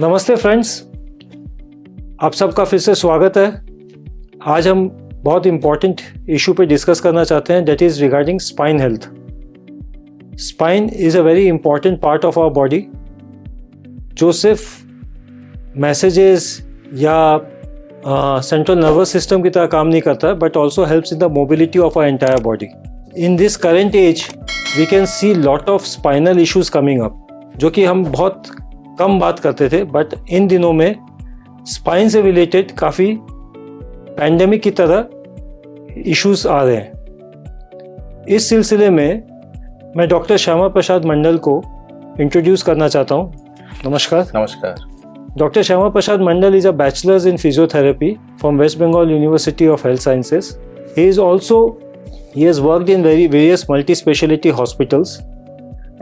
नमस्ते फ्रेंड्स, आप सबका फिर से स्वागत है। आज हम बहुत इम्पॉर्टेंट इशू पे डिस्कस करना चाहते हैं, that is regarding spine health. Spine is a very important part of our body जो सिर्फ मैसेजेस या सेंट्रल नर्वस सिस्टम की तरह काम नहीं करता, but also helps in the mobility of our entire body. In this current age we can see lot of spinal issues coming up, जो कि हम बहुत कम बात करते थे, बट इन दिनों में स्पाइन से रिलेटेड काफ़ी पैंडेमिक की तरह इश्यूज आ रहे हैं। इस सिलसिले में मैं डॉक्टर श्यामा प्रसाद मंडल को इंट्रोड्यूस करना चाहता हूँ। नमस्कार। नमस्कार। Dr. Shyama Prasad Mandal is a bachelor's in physiotherapy from West Bengal University of Health Sciences. He has worked in various multi-speciality hospitals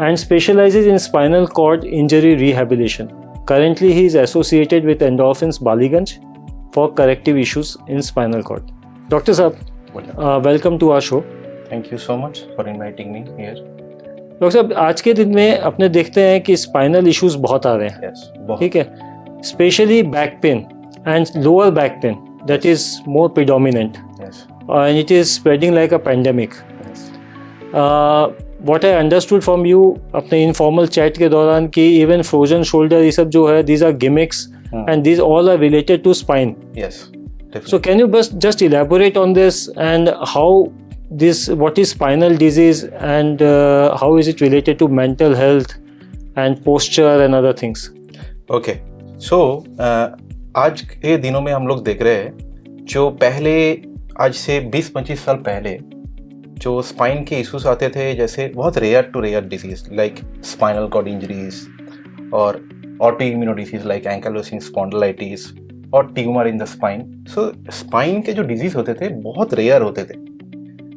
and specializes in spinal cord injury rehabilitation. Currently, he is associated with Endorphins Baliganj for corrective issues in spinal cord. Dr. Saab, welcome to our show. Thank you so much for inviting me here. Doctor साहब, आज के दिन में अपने देखते हैं कि spinal issues बहुत आ रहे हैं। बहुत। ठीक है, specially back pain and lower back pen, that is more predominant and it is spreading like a pandemic. What I understood from you अपने इनफॉर्मल चैट के दौरान कि इवन फ्रोजन शोल्डर ये सब जो है, these are gimmicks and these all are related to spine. So can you just elaborate on this and what is spinal disease and how is it related to mental health and posture and other things? Okay, so आज के दिनों में हम लोग देख रहे हैं जो पहले आज से 20-25 साल पहले जो स्पाइन के इश्यूज आते थे, जैसे बहुत rare to rare disease like spinal cord injuries और autoimmune disease like ankylosing spondylitis और tumour in the spine. So spine के जो डिजीज होते थे बहुत रेयर होते थे,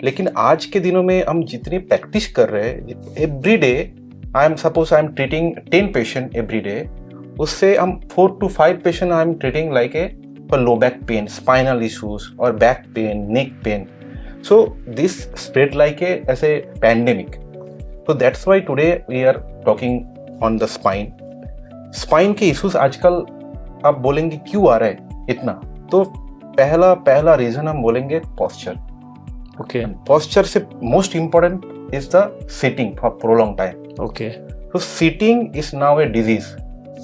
लेकिन आज के दिनों में हम जितनी प्रैक्टिस कर रहे हैं, every day I am treating 10 patient every day, उससे हम 4 to 5 patient I am treating like a for low back pain, spinal issues और back pain, neck pain. So this spread like a as a pandemic. So that's why today we are talking on the spine. Spine के issues आजकल आप बोलेंगे क्यों आ रहा है इतना, तो पहला रीजन हम बोलेंगे पोस्चर। Okay. Posture से most important is the sitting for prolonged time. Okay. So sitting is now a disease.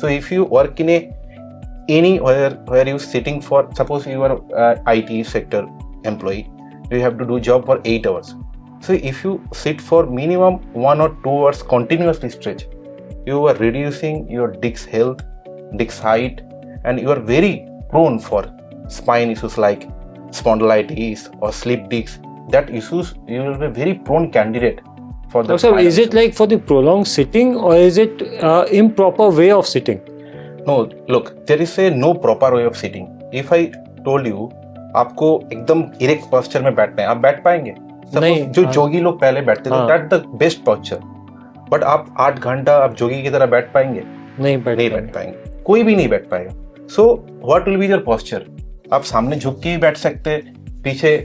So if you work in anywhere where you sitting for, suppose you are IT sector employee, you have to do job for 8 hours. So if you sit for minimum 1 or 2 hours continuously stretch, you are reducing your disc health, disc height, and you are very prone for spine issues like spondylitis or slip disc. That issues you will be very prone candidate for the. So is it like for the prolonged sitting or is it improper way of sitting? No, look, there is a no proper way of sitting. If I told you आपको एकदम erect posture में बैठना है, आप बैठ पाएंगे? नहीं। जो जोगी लोग पहले बैठते थे, that the best posture. But आप 8 घंटा आप जोगी की तरह बैठ पाएंगे? नहीं बैठ पाएंगे। कोई भी नहीं बैठ पाएगा। So what will be your posture? आप सामने झुक के भी बैठ सकते हैं, पीछे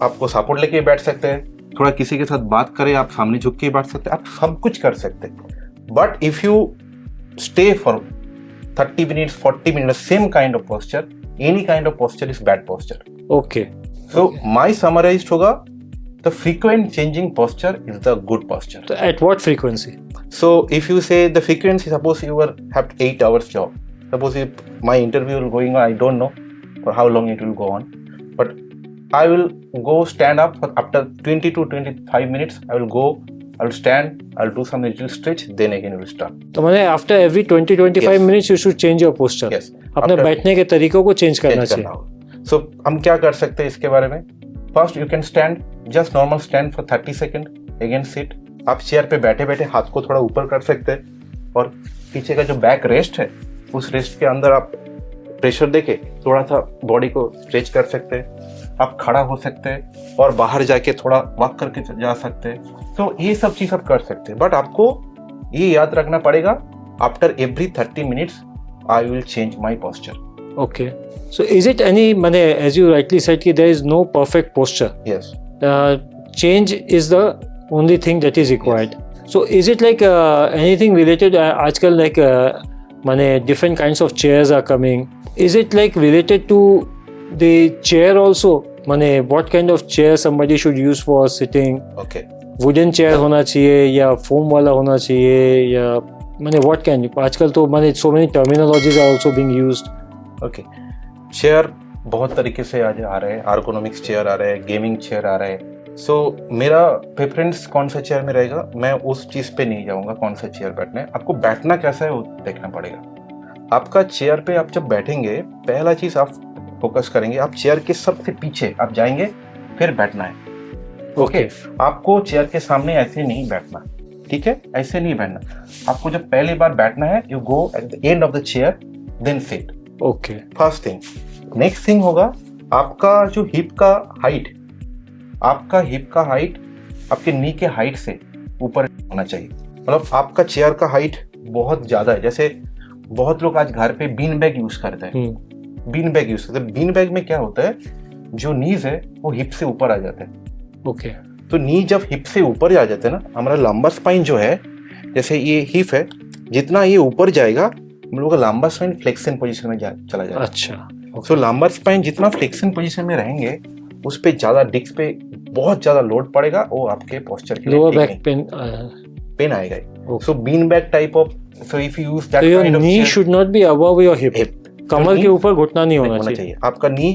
आपको सपोर्ट लेके बैठ सकते हैं, थोड़ा किसी के साथ बात करें, आप सामने झुक के बैठ सकते हैं, आप सब कुछ कर सकते हैं। But if you stay for 30 minutes 40 minutes same kind of posture, any kind of posture is bad posture. Okay, so my summarized होगा, the frequent changing posture is the good posture. At what frequency? So if you say the frequency, suppose you have 8 hours job, suppose if my interview will going on, I don't know for how long it will go on, but I will go stand up for after 20 to 25 minutes. I will stand, I'll do some little stretch, then again we will start. तो मैंने after every 20-25 minutes you should change your posture. Yes. अपने बैठने के तरीकों को change करना चाहिए। So हम क्या कर सकते हैं इसके बारे में? First you can stand, just normal stand for 30 seconds, again sit. आप चेयर पे बैठे बैठे हाथ को थोड़ा ऊपर कर सकते हैं और पीछे का जो बैक रेस्ट है, उस रेस्ट के अंदर आप प्रेशर देके थोड़ा सा बॉडी को स्ट्रेच कर सकते हैं। आप खड़ा हो सकते हैं और बाहर जाके थोड़ा वॉक करके जा सकते हैं। तो ये सब चीज आप कर सकते हैं, बट आपको ये याद रखना पड़ेगा, after every 30 minutes I will change my posture. Okay, so is it any, माने एज यू राइटली सेड कि there is no perfect posture. Yes, change is the only thing that is required. So is it like anything related आजकल like माने different kinds of chairs are coming. Is it like related to the chair also? माने what kind of chair somebody should use for sitting? Okay. Wooden chair होना चाहिए या foam वाला होना चाहिए या माने what kind? आजकल तो माने so many terminologies are also being used. Okay. Chair बहुत तरीके से आज आ रहे हैं, आर्गोनॉमिक्स चेयर आ रहे हैं, गेमिंग चेयर आ रहे हैं। सो मेरा प्रेफरेंस कौन सा चेयर में रहेगा, मैं उस चीज़ पे नहीं जाऊंगा कौन सा चेयर बैठना है। आपको बैठना कैसा है वो देखना पड़ेगा। आपका चेयर पे आप जब बैठेंगे, पहला चीज़ आप फोकस करेंगे, आप चेयर के सबसे पीछे आप जाएंगे, फिर बैठना है। ओके। आपको चेयर के सामने ऐसे नहीं बैठना, ठीक है, ऐसे नहीं बैठना। आपको जब पहली बार बैठना है, you go at the end of the chair, then sit. Okay. First thing. Next thing होगा आपका जो हिप का हाइट, आपका हिप का हाइट आपके नी के हाइट से ऊपर होना चाहिए। मतलब आपका चेयर का हाइट बहुत ज्यादा है, जैसे बहुत लोग आज घर पे बीन बैग यूज करते हैं। बीन बैग यूज करते हैं। बीन बैग में क्या होता है, जो नीज है वो हिप से ऊपर आ जाता है। ओके। तो नी जब हिप से ऊपर आ जाते हैं ना, हमारा लंबा स्पाइन जो है, जैसे ये हिप है, जितना ये ऊपर जाएगा हम लोग का लंबा स्पाइन फ्लेक्शन पोजीशन में चला जाएगा। अच्छा। तो लंबा स्पाइन जितना फ्लेक्शन पोजीशन में रहेंगे, उस पे ज्यादा डिस्क पे बहुत ज्यादा लोड पड़ेगा, वो आपके पोस्चर के लिए लोअर बैक पेन आएगा। So bean bag type of, so if you use that kind of knee should not be above your hip. कमर के ऊपर घुटना नहीं होना चाहिए। आपका knee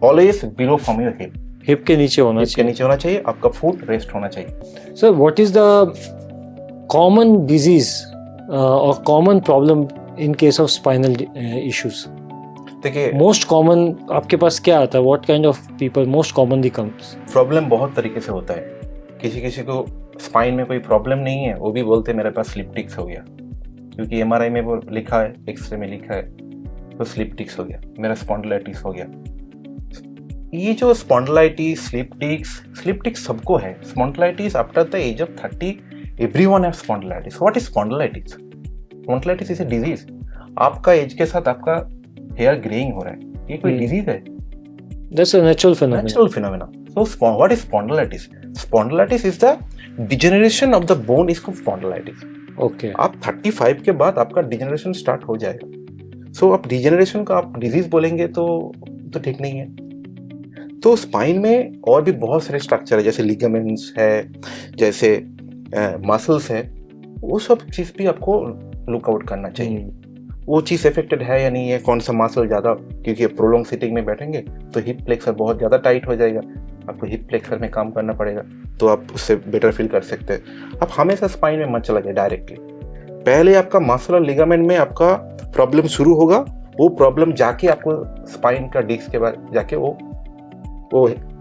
always below from your hip, hip के नीचे होना चाहिए। नीचे होना चाहिए। आपका फुट रेस्ट होना चाहिए। Sir, what is the common disease और common problem in case of spinal issues? देखिए, मोस्ट कॉमन आपके पास क्या आता है? What kind of people most commonly comes? Problem बहुत तरीके से होता है। किसी को स्पाइन में कोई प्रॉब्लम नहीं है, वो भी बोलते हैं मेरे पास स्लिप डिस्क हो गया, क्योंकि एमआरआई में वो लिखा है, एक्सरे में लिखा है, तो स्लिप डिस्क हो गया, मेरा स्पॉन्डिलाइटिस हो गया। ये जो स्पॉन्डिलाइटिस, स्लिप डिस्क सबको है। Spondylitis after the age of 30 everyone have spondylitis. What is spondylitis? Spondylitis is a disease. आपका एज के साथ आपका हेयर ग्रेइंग हो रहा है, ये कोई डिजीज है? That's a natural phenomenon. Natural phenomena. So what is spondylitis? Spondylitis is the degeneration of the bone, is called spondylitis. Okay. आप 35 के बाद आपका डिजेनरेशन स्टार्ट हो जाएगा। सो आप डिजेनरेशन का आप डिजीज बोलेंगे तो ठीक नहीं है। तो स्पाइन में और भी बहुत सारे स्ट्रक्चर है, जैसे लिगामेंट्स है, जैसे मसल्स है, वो सब चीज भी आपको लुकआउट करना चाहिए। वो चीज़ इफेक्टेड है या नहीं है, कौन सा मसल ज़्यादा, क्योंकि प्रोलॉन्ग सिटिंग में बैठेंगे तो हिप फ्लेक्सर बहुत ज़्यादा टाइट हो जाएगा, आपको हिप फ्लेक्सर में काम करना पड़ेगा, तो आप उससे बेटर फील कर सकते हैं। आप हमेशा स्पाइन में मत चला जाए डायरेक्टली। पहले आपका मसल और लिगामेंट में आपका प्रॉब्लम शुरू होगा, वो प्रॉब्लम जाके आपको स्पाइन का डिस्क के बाद जाके वो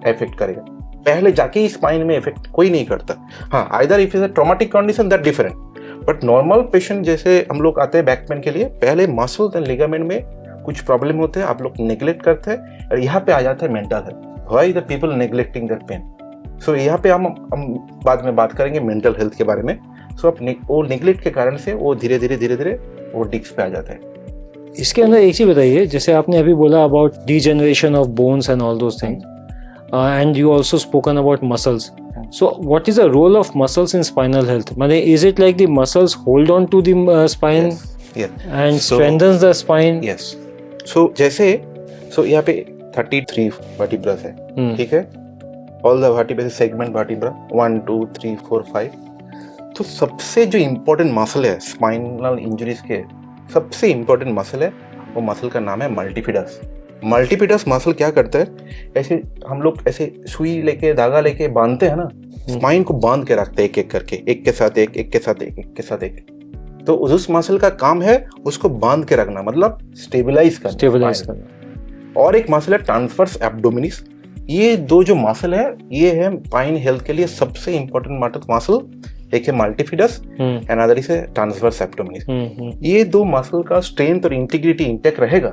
इफेक्ट करेगा। पहले जाके स्पाइन में इफेक्ट कोई नहीं करता। हाँ, either if is a traumatic condition that different, but normal patient जैसे हम लोग आते हैं बैक पेन के लिए, पहले मसल एंड लिगामेंट में कुछ प्रॉब्लम होते हैं, आप लोग नेग्लेक्ट करते हैं, और यहाँ पे आ जाता है mental health. Why the people neglecting their pain? So यहाँ पे हम बाद में बात करेंगे मेंटल हेल्थ के बारे में। सो आप वो नेग्लेक्ट के कारण से वो धीरे धीरे वो डिस्क पे आ जाता है। इसके अंदर एक चीज बताइए, जैसे आपने अभी बोला about degeneration of bones and all those things, and you also spoken about muscles. So what is the role of muscles in spinal health? Mane, is it like the muscles hold on to the spine and strengthens the spine? Yes. So जैसे यहाँ पे 33 vertebrae है, ठीक है? All the vertebrae segment vertebra 1 2 3 4 5. तो सबसे जो important muscle है स्पाइनल इंजरीज के, सबसे इम्पोर्टेंट मसल है, वो मसल का नाम है मल्टीफिडस। मल्टीफिडस मसल क्या करता है, ऐसे हम लोग ऐसे सुई लेके धागा लेके बांधते हैं ना, स्पाइन को बांध के रखते हैं एक एक करके, एक के साथ एक, एक के साथ एक, एक के साथ एक। तो उस मसल का काम है उसको बांध के रखना, मतलब स्टेबलाइज करना। और एक मसल है ट्रांसवर्स एब्डोमिनिस। ये दो जो मसल है, ये है स्पाइन हेल्थ के लिए सबसे इंपॉर्टेंट मसल। एक है multifidus and other is transverse abdominis. ये दो मसल का स्ट्रेंथ और इंटीग्रिटी इंटेक्ट रहेगा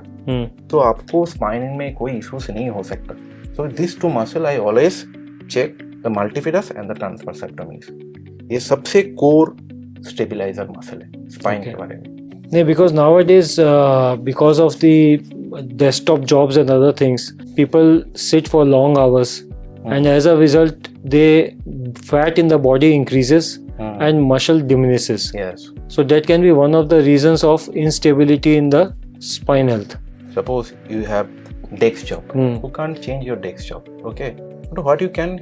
तो आपको स्पाइन में कोई इश्यूज नहीं हो सकता। So this two muscle I always check, the multifidus and the transversus abdominis. ये सबसे कोर स्टेबलाइजर मसल है स्पाइन के बारे में। Yeah, because nowadays, because of the desktop jobs and other things, people sit for long hours, and as a result, the fat in the body increases, and muscle diminishes. Yes. So that can be one of the reasons of instability in the spine health. Suppose you have desk job. You can't change your desk job. Okay. But what you can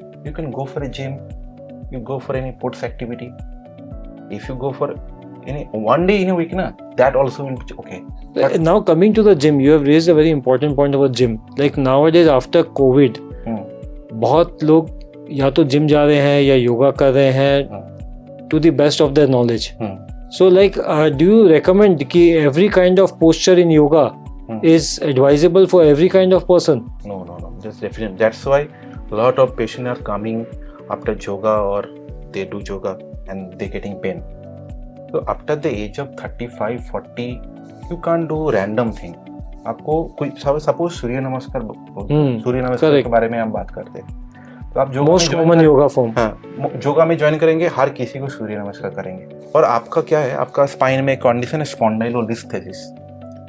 go for a gym. You go for any sports activity. If you go for any one day in a week, that also will be okay. But now coming to the gym, you have raised a very important point about gym. Like nowadays after COVID, बहुत लोग या तो gym जा रहे हैं या योगा कर रहे हैं to the best of their knowledge. So like do you recommend कि every kind of posture in yoga is advisable for every kind of person? No. That's definitely. That's why a lot of patients are coming after yoga or they do yoga and they getting pain. So after the age of 35, 40, you can't do random thing. आपको कोई suppose सूर्य नमस्कार के बारे में हम बात करते हैं, तो आप most common yoga form, yoga में ज्वाइन करेंगे, हर किसी को सूर्य नमस्कार करेंगे. और आपका क्या है, आपका स्पाइन में कंडीशन है स्पॉन्डाइलोलिस्थेसिस,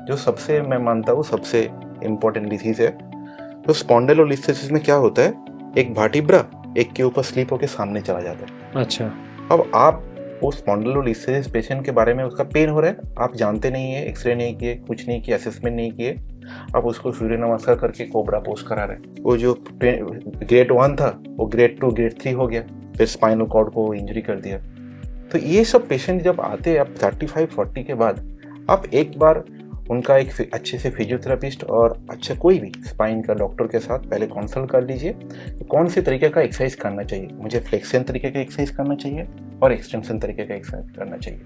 जो सबसे मैं मानता हूँ सबसे इम्पोर्टेंट डिजीज है. तो स्पॉन्डाइलोलिस्थेसिस में क्या होता है, एक वर्टिब्रा एक के ऊपर स्लिप होकर सामने चला जाता है. अच्छा. अब आप वो स्पॉन्डिलोलिस्थेसिस पेशेंट के बारे में, उसका पेन हो रहा है, आप जानते नहीं है, एक्सरे नहीं किए, कुछ नहीं किए, असेसमेंट नहीं किए, आप उसको सूर्य नमस्कार करके कोबरा पोज करा रहे. वो जो ग्रेड 1 था वो ग्रेड 2 ग्रेड 3 हो गया, फिर स्पाइनल कॉर्ड को इंजरी कर दिया. तो ये सब पेशेंट जब आते हैं आप 35-40 के बाद, आप एक बार उनका एक अच्छे से फिजियोथेरेपिस्ट और अच्छा कोई भी स्पाइन का डॉक्टर के साथ पहले कंसल्ट कर लीजिए. कौन से तरीके का एक्सरसाइज करना चाहिए, मुझे फ्लेक्शन तरीके का एक्सरसाइज करना चाहिए और एक्सटेंशन तरीके का एक्सरसाइज करना चाहिए.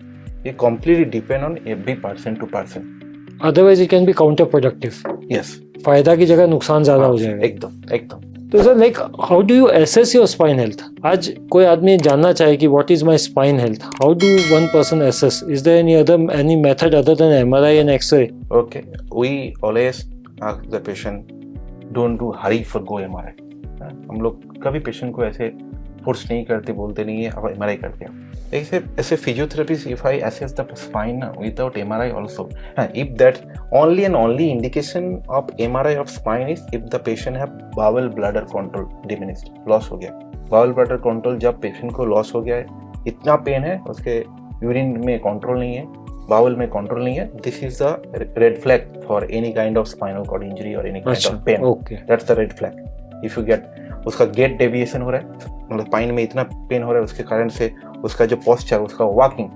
ये completely depend on every person to person. Otherwise it can be counter productive. Yes. फायदा की जगह नुकसान ज्यादा हो जाएगा. एकदम. तो sir like how do you assess your spine health? आज कोई आदमी जानना चाहे कि what is my spine health, how do one person assess? Is there any method other than MRI and x-ray? Okay, we always ask the patient, don't do Hari for go MRI. हम लोग कभी patient को ऐसे force नहीं करते, बोलते नहीं है अब एमआरआई करते हैं. ऐसे physiotherapist, if I assess the spine without MRI also, if that only and only indication of MRI of spine is if the patient have bowel bladder control diminished, loss हो गया. bowel bladder control जब patient को loss हो गया है, इतना pen है, उसके यूरिन में कंट्रोल नहीं है, बाउल में कंट्रोल नहीं है, this is the red flag for any kind of spinal cord injury और any kind of pain. That's the red flag. If you get उसका गेट डेविएशन हो रहा है, मतलब स्पाइन में इतना पेन हो रहा है, उसके कारण से उसका जो पोस्चर, उसका वॉकिंग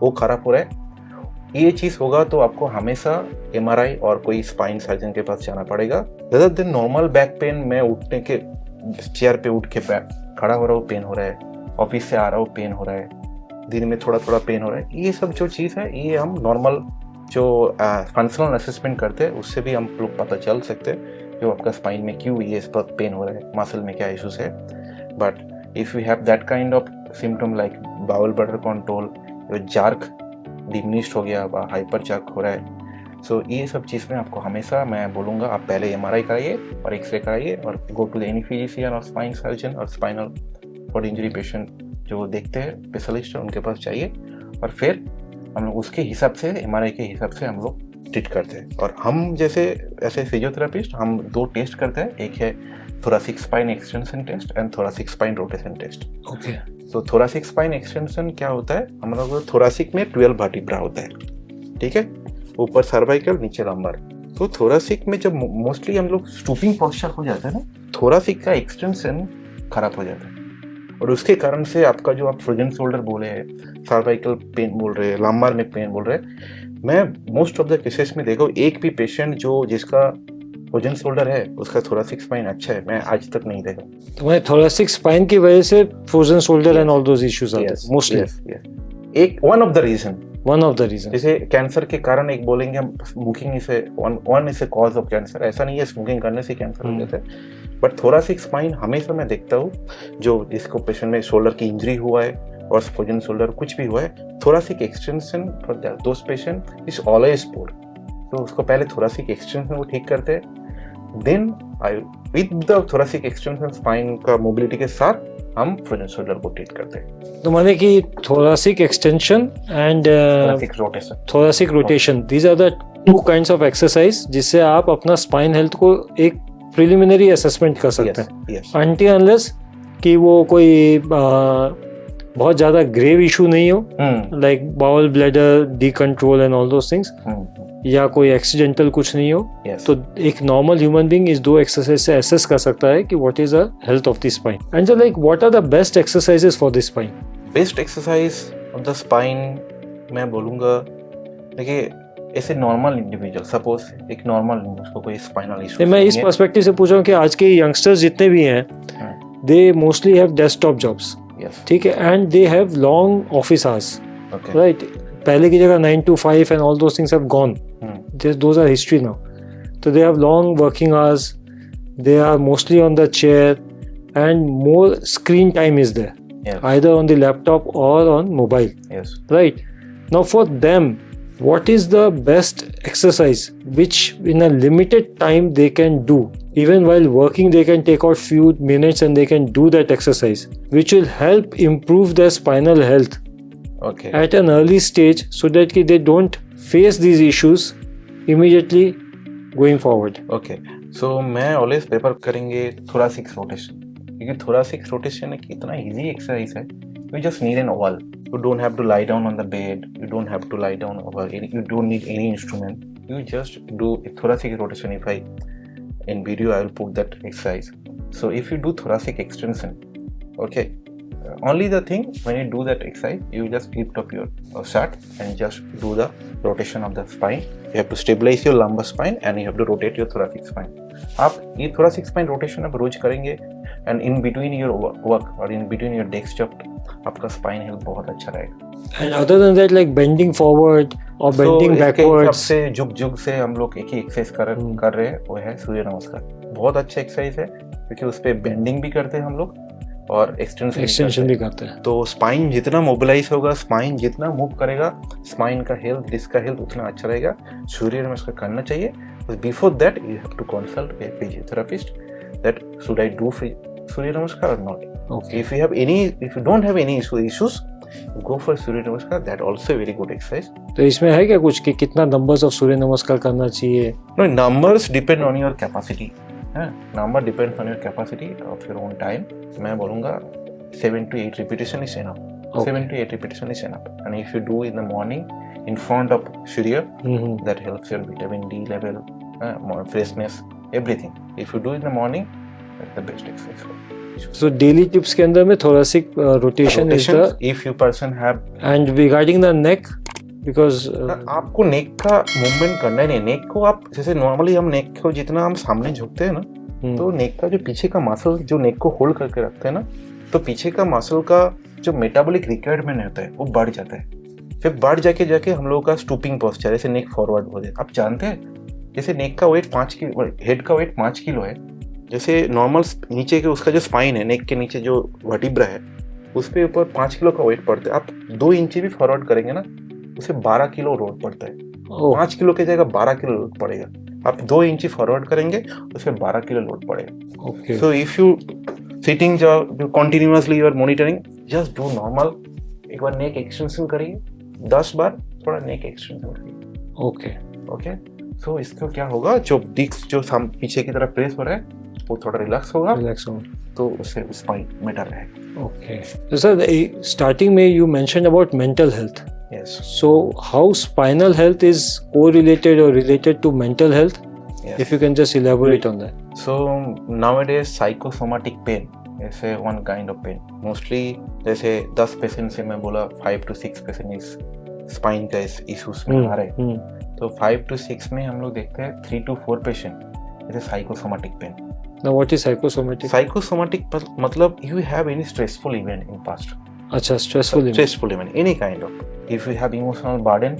वो खराब हो रहा है, ये चीज होगा तो आपको हमेशा एमआरआई और कोई स्पाइन सर्जन के पास जाना पड़ेगा. rather than normal back pain, मैं उठने के चेयर पे उठ के खड़ा हो रहा हूँ, पेन हो रहा है, ऑफिस से आ रहा हूँ, पेन हो रहा है, दिन में थोड़ा थोड़ा पेन हो रहा है, ये सब जो चीज़ है ये हम नॉर्मल जो फंक्शनल असेसमेंट करते हैं उससे भी हम लोग पता चल सकते हैं जो आपका स्पाइन में क्यों ये पेन हो रहा है, मसल में क्या इश्यूज है. But if you have that kind of symptom like bowel bladder control, जार्क डिमिनिश्ड हो गया, हाइपर जार्क हो रहा है, सो ये सब चीज़ में आपको हमेशा मैं बोलूँगा आप पहले एमआरआई कराइए और एक्सरे कराइए और go to the any physician और स्पाइन सर्जन और स्पाइनल कॉर्ड इंजरी पेशेंट जो देखते हैं स्पेशलिस्ट उनके पास चाहिए, और फिर हम लोग उसके हिसाब से एमआरआई के हिसाब से हम लोग ट्रीट करते हैं. और हम जैसे ऐसे फिजियोथेरेपिस्ट हम 2 टेस्ट करते हैं, एक है thoracic spine extension test and thoracic spine rotation test. Okay. तो थोरासिक स्पाइन एक्सटेंशन क्या होता है, हम लोग थोरासिक में 12 वर्टिब्रा होता है, ठीक है, ऊपर सर्वाइकल नीचे लंबर. तो थोरासिक में जब मोस्टली हम लोग स्टूपिंग पोस्चर हो जाता है ना, थोरासिक का एक्सटेंशन खराब हो जाता है और उसके कारण से आपका जो आप फ्रोजन शोल्डर बोले हैं, सर्वाइकल पेन बोल रहे हैं, लंबर में पेन बोल रहे हैं, मैं मोस्ट ऑफ द केसेस में देखा एक भी पेशेंट जो जिसका फ्रोजन शोल्डर है उसका थोरासिक स्पाइन अच्छा है, मैं आज तक नहीं देखा. तो मैं थोरासिक स्पाइन की वजह से frozen shoulder and all those issues are mostly एक वन ऑफ द रीजन. जैसे कैंसर के कारण एक बोलेंगे हम smoking is one is a cause of cancer, ऐसा नहीं है स्मोकिंग करने से कैंसर हो जाता है, बट थोरासिक स्पाइन हमेशा मैं देखता हूँ जो जिसको पेशेंट में शोल्डर की इंजरी हुआ है और फ्रोजन शोल्डर कुछ भी हुआ है, thoracic extension for those patient is always poor. तो उसको पहले थोरासिक एक्सटेंशन वो ठीक करते हैं, then with the thoracic extension spine का मोबिलिटी के साथ हम फ्रोजन शोल्डर को ट्रीट करते हैं. तो माने कि thoracic extension and thoracic rotation, these are the 2 kinds of exercise जिससे आप अपना स्पाइन हेल्थ को एक प्रिलिमिनरी असेसमेंट कर सकते हैं, अनटिल अनलेस कि वो कोई बहुत ज़्यादा ग्रेव इशू नहीं हो, like bowel bladder decontrol and all those things, या कोई एक्सीडेंटल कुछ नहीं हो, तो एक नॉर्मल ह्यूमन बीइंग इस 2 एक्सरसाइज से एसेस कर सकता है कि what is the health of the spine. And so like what are the best exercises for the spine? Best exercise of the spine मैं बोलूँगा, देखिए ऐसे नॉर्मल इंडिविजुअल, सपोज एक नॉर्मल उसको कोई स्पाइनल इशू, मैं इस पर्सपेक्टिव से पूछ रहा हूँ कि आज के यंगस्टर्स जितने भी हैं, they mostly have desktop jobs, ठीक है, and they have long office hours, right? पहले की जगह 9 to 5 and all those things have gone. Those are history now. So they have long working hours. They are mostly on the chair, and more screen time is there, either on the laptop or on mobile. Yes. Right. Now for them, what is the best exercise which in a limited time they can do? Even while working, they can take out few minutes and they can do that exercise, which will help improve their spinal health. Okay. At an early stage, so that they don't face these issues immediately going forward. Okay. So मैं always prefer करेंगे thoracic rotation, क्योंकि thoracic rotation एक इतना easy exercise है. You just need an oval. You don't have to lie down on the bed. You don't have to lie down over. You don't need any instrument. You just do a thoracic rotation. If I in video I will put that exercise. So if you do thoracic extension, okay. Only the thing, when you do that exercise, you just lift up your shirt and just do the rotation of the spine. You have to stabilize your lumbar spine and you have to rotate your thoracic spine. आप ये thoracic spine rotation आप रोज करेंगे, and in between your work or in between your desk job, आपका spine health बहुत अच्छा रहेगा. And other than that, like bending forward or bending backwards, सबसे जुग से हम लोग एक ही एक्सरसाइज कर रहे हैं, वो है सूर्य नमस्कार. बहुत अच्छा एक्सरसाइज है क्योंकि उस पर बेंडिंग भी करते हैं हम लोग और एक्सटेंशन भी करते हैं. तो स्पाइन जितना मोबिलाइज होगा, स्पाइन जितना मूव करेगा, स्पाइन का हेल्थ, डिस्क का हेल्थ उतना अच्छा रहेगा. सूर्य नमस्कार करना चाहिए. Before that you have to consult a physiotherapist that should I do Surya Namaskar और not. Okay. If you don't have any issues, go for Surya Namaskar. That also a very good exercise. तो इसमें है क्या कुछ कि कितना नंबर्स ऑफ सूर्य नमस्कार करना चाहिए? No, numbers depend on your capacity. Number depends on your capacity of your own time. मैं बोलूँगा 7 to 8 repetition is enough. Okay. 7 to 8 repetition is enough. And if you do in the morning in front of Surya, that helps your vitamin D level, more freshness, everything. If you do in the morning, that's the best exercise. So daily tips के अंदर में thoracic rotation is the. If you person have. And regarding the neck, because आपको नेक का movement करना ही नहीं. नेक को आप जैसे नॉर्मली हम नेक को जितना हम सामने झुकते हैं ना, तो नेक का जो पीछे का मसल जो नेक को होल्ड करके रखते हैं ना, तो पीछे का मसल का जो मेटाबॉलिक रिक्वायरमेंट होता है वो बढ़ जाता है. फिर बढ़ जाके हम लोगों का स्टूपिंग पोस्चर, जैसे नेक फॉरवर्ड हो जाए. आप जानते हैं जैसे नेक का वेट 5 किलो, हेड का वेट 5 किलो है. जैसे नॉर्मल नीचे के उसका जो स्पाइन है, नेक के नीचे जो वर्टिब्रा है, उस पर ऊपर 5 किलो का वेट पड़ता है. आप 2 इंच भी फॉरवर्ड करेंगे ना, उसे 12 किलो लोड पड़ता है. 5 किलो की जगह 12 किलो लोड पड़ेगा. आप 2 इंच फॉरवर्ड करेंगे, उसे 12 किलो लोड पड़ेगा. सो इफ यू सिटिंग जो continuously you are monitoring, just do normal. एक बार नेक एक्सटेंशन करिए 10 बार, थोड़ा नेक एक्सटेंशन करिए. ओके. सो इसका क्या होगा, जो डिस्क जो पीछे की तरफ प्रेस हो रहा है वो थोड़ा रिलैक्स होगा, तो उससे स्पाइन बेटर रहेगा. ओके. तो सर स्टार्टिंग में you mention about mental health. Yes. So how spinal health is correlated or related to mental health? Yes. If you can just elaborate on that. So nowadays psychosomatic pain is one kind of pain. Mostly जैसे 10 patient से मैं बोला 5 to 6 patient इस spine का issues में आ रहे हैं. तो 5 to 6 में हम लोग देखते हैं 3 to 4 patient is psychosomatic pain. Now what is psychosomatic? Psychosomatic मतलब you have any stressful event in past. अच्छा, stressful event, any kind of. If you have emotional burden,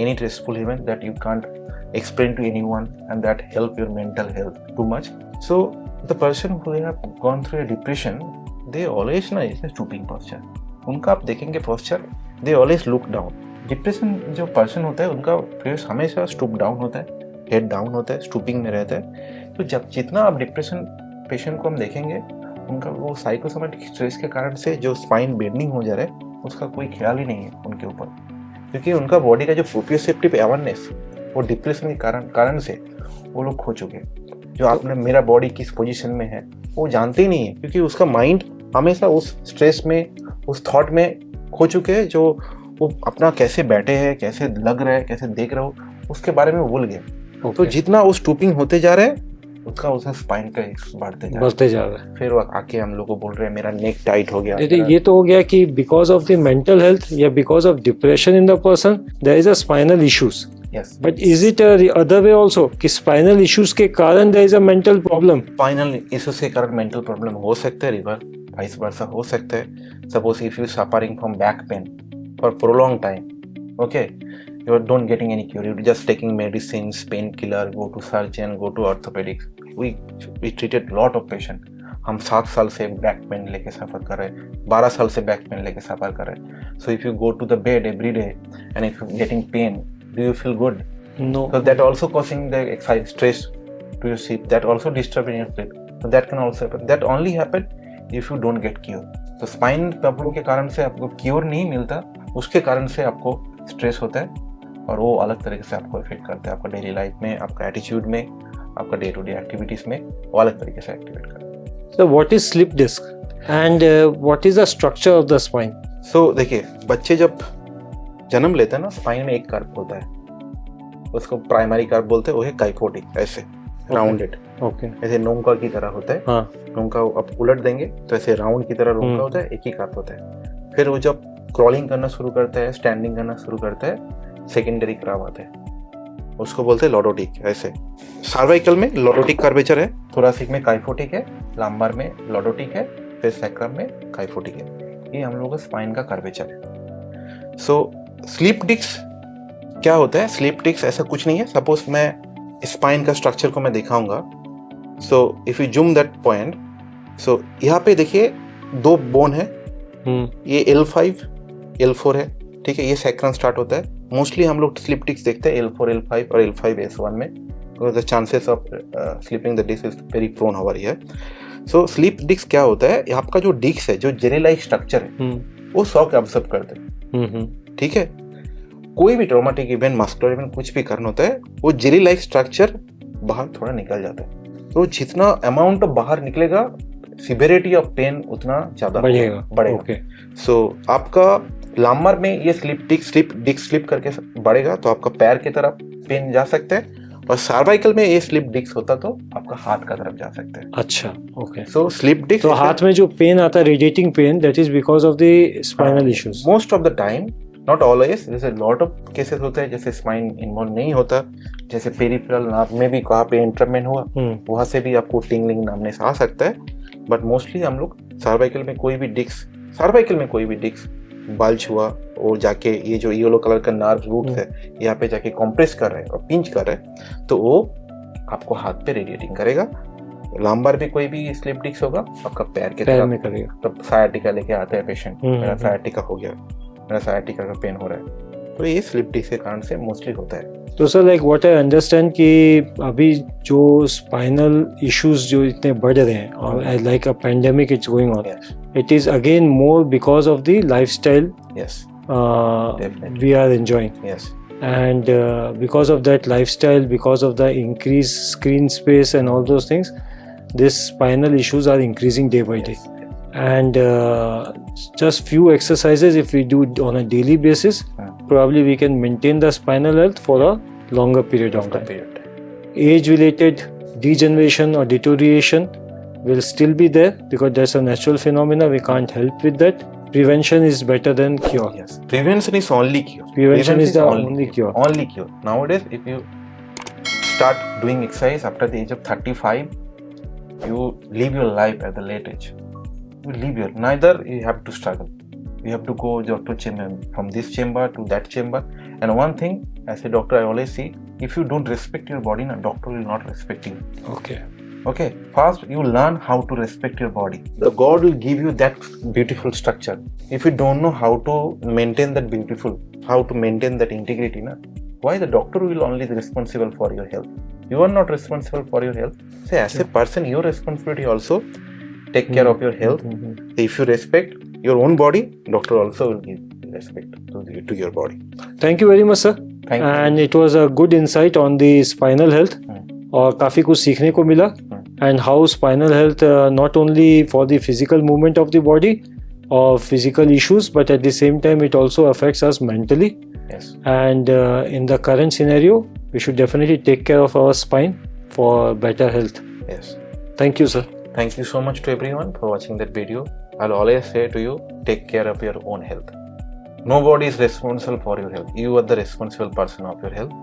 any stressful event that you can't explain to anyone and that help your mental health too much. So the person who have gone through a depression, they always ना is a stooping posture. उनका आप देखेंगे posture, they always look down. Depression जो person होता है उनका face हमेशा stoop down होता है, head down होता है, stooping में रहता है. तो जब जितना आप डिप्रेशन पेशेंट को हम देखेंगे, उनका वो साइकोसोमेटिक स्ट्रेस के कारण से जो स्पाइन बेंडिंग हो जा रहा है उसका कोई ख्याल ही नहीं है उनके ऊपर, क्योंकि उनका बॉडी का जो प्रोप्रियोसेप्टिव अवेयरनेस वो डिप्रेशन के कारण से वो लोग खो चुके हैं. जो आपने मेरा बॉडी किस पोजीशन में है वो जानते ही नहीं है, क्योंकि उसका माइंड हमेशा उस स्ट्रेस में, उस थॉट में खो चुके हैं, जो वो अपना कैसे बैठे हैं, कैसे लग रहा है, कैसे देख रहे हो, उसके बारे में भूल गए। तो जितना वो स्टूपिंग होते जा रहे हैं उसका स्पाइन का बढ़ते जा रहा है। फिर वो आके हम लोग को बोल रहे हैं मेरा नेक टाइट हो गया। ये तो हो गया कि because of the mental health या because of depression in the person there is a spinal issues. Yes, but is it other way also कि स्पाइनल इश्यूज के कारण there is a mental problem? Spinal issues के कारण mental problem हो सकता है, reverse vice versa हो सकता है। Suppose if you suffering from back pain for prolong time, okay, you are not getting any cure, you're just taking medicines, painkiller, go to surgeon, go to orthopedics. We treated lot of patient. हम 7 साल से back pain लेके सफर कर रहे हैं, 12 साल से back pain लेके सफर कर रहे हैं। So if you go to the bed every day and if you're getting pain, do you feel good? No. So that also causing the exercise stress to your sleep, that also disturbing your sleep. So that can also happen. That only happen if you don't get cure. तो spine problem के कारण से आपको cure नहीं मिलता, उसके कारण से आपको स्ट्रेस होता है और वो अलग तरीके से आपको इफेक्ट करता है, आपका डेली लाइफ में, आपका एटीट्यूड में, आपका डे टू डे एक्टिविटीज में वो अलग तरीके से एक्टिवेट करता है। So what is slip disc and what is the structure of the spine? So देखिए, बच्चे जब जन्म लेते हैं ना, स्पाइन में एक कर्व होता है, उसको प्राइमरी कर्व बोलते हैं, वो है काइफोटिक, ऐसे राउंडेड, ओके, ऐसे नोंका की तरह होता है। हाँ, नोंका आप उलट देंगे तो ऐसे राउंड की तरह नोंका होता है, एक ही कर्व होता है। फिर वो जब क्रॉलिंग करना शुरू करता है, स्टैंडिंग करना शुरू करता है, सेकेंडरी कर्व आता है, उसको बोलते हैं लॉडोटिक। ऐसे सर्वाइकल में लॉडोटिक कर्वेचर है, थोरासिक में काइफोटिक है, लंबार में लॉडोटिक है, फिर सैक्रम में काइफोटिक है। ये हम लोगों का स्पाइन का कर्वेचर है। सो स्लीप डिस्क क्या होता है? स्लीप डिस्क ऐसा कुछ नहीं है। सपोज मैं स्पाइन का स्ट्रक्चर को मैं दिखाऊंगा। So if you zoom that point, so यहाँ पे देखिए 2 बोन है, ये L5 L4 है, ठीक है, ये सैक्रम स्टार्ट होता है। मोस्टली हम लोग स्लिप डिस्क देखते हैं L4 L5 और L5 S1 में, because the chances of slipping the disc is very prone over here. So slip disc क्या होता है? आपका जो डिस्क है, जो जेली लाइक स्ट्रक्चर है, वो शॉक एब्जॉर्ब करते हैं, ठीक है। कोई भी ट्रॉमेटिक इवेंट, मस्कुलर इवेंट, कुछ भी करना होता है, वो जेली लाइक स्ट्रक्चर बाहर थोड़ा निकल जाता है। तो जितना अमाउंट बाहर निकलेगा, सिवियरिटी ऑफ पेन उतना ज्यादा बढ़ेगा। सो आपका लामर में ये स्लिप डिस्क करके बढ़ेगा तो आपका पैर की तरफ पेन जा सकता है, और सर्वाइकल में ये स्लिप डिस्क होता तो आपका हाथ का तरफ जा सकता है। अच्छा, ओके। सो स्लिप डिस्क, तो हाथ में जो पेन आता है, radiating pain, that is because of the spinal issues. Most of the time, not always, जैसे लॉट ऑफ केसेस होते हैं जैसे स्पाइन इन्वॉल्व नहीं होता, जैसे पेरिफेरल नर्व में भी कहाँ पे इंटरमेंट हुआ, वहां से भी आपको टिंगलिंग नामनेस आ सकता है। बट मोस्टली हम लोग सर्वाइकल में कोई भी डिस्क बल्ज हुआ और जाके ये जो येलो कलर का नर्व रूट है यहाँ पे जाके कंप्रेस कर रहे हैं और पिंच कर रहे हैं, तो वो आपको हाथ पे रेडिएटिंग करेगा। लाम्बार भी कोई भी स्लिप डिस्क होगा, आपका पैर के तरफ में करेगा। तब सायाटिका लेके आता है पेशेंट, मेरा सायाटिका हो गया, मेरा सायाटिका का पेन हो रहा है, तो ये स्लिप डिस्क के कारण से मोस्टली होता है। तो sir, like what I understand कि अभी जो स्पाइनल इश्यूज जो इतने बढ़ रहे हैं और like a pandemic it's going on, it is again more because of the lifestyle we are enjoying. Yes. And because of that lifestyle, because of the increased screen space and all those things, these spinal issues are increasing day by day. And just few exercises if we do on a daily basis, probably we can maintain the spinal health for a longer period of time. Age related degeneration or deterioration will still be there because that's a natural phenomena, we can't help with that. Prevention is better than cure. Yes, prevention is only cure. Prevention is the only cure. Only cure. Nowadays, if you start doing exercise after the age of 35, you live your life at the late age. You live your, neither you have to struggle. You have to go to chamber, from this chamber to that chamber. And one thing, as a doctor, I always see, if you don't respect your body, a doctor will not respect you. Okay, first you learn how to respect your body. The God will give you that beautiful structure. If you don't know how to maintain that beautiful, how to maintain that integrity, why the doctor will only be responsible for your health? You are not responsible for your health. So as a person, your responsibility also take care of your health. If you respect your own body, doctor also will give respect to your body. Thank you very much, sir. Thank you. And it was a good insight on the spinal health. और काफ़ी कुछ सीखने को मिला, and how spinal health not only for the physical movement of the body of physical issues, but at the same time it also affects us mentally. Yes. And in the current scenario, we should definitely take care of our spine for better health. Yes. Thank you, sir. Thank you so much to everyone for watching that video. I'll always say to you, take care of your own health. Nobody is responsible for your health. You are the responsible person of your health.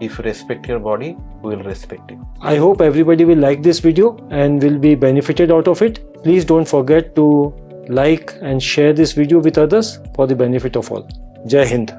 If you respect your body, we will respect you. I hope everybody will like this video and will be benefited out of it. Please don't forget to like and share this video with others for the benefit of all. Jai Hind.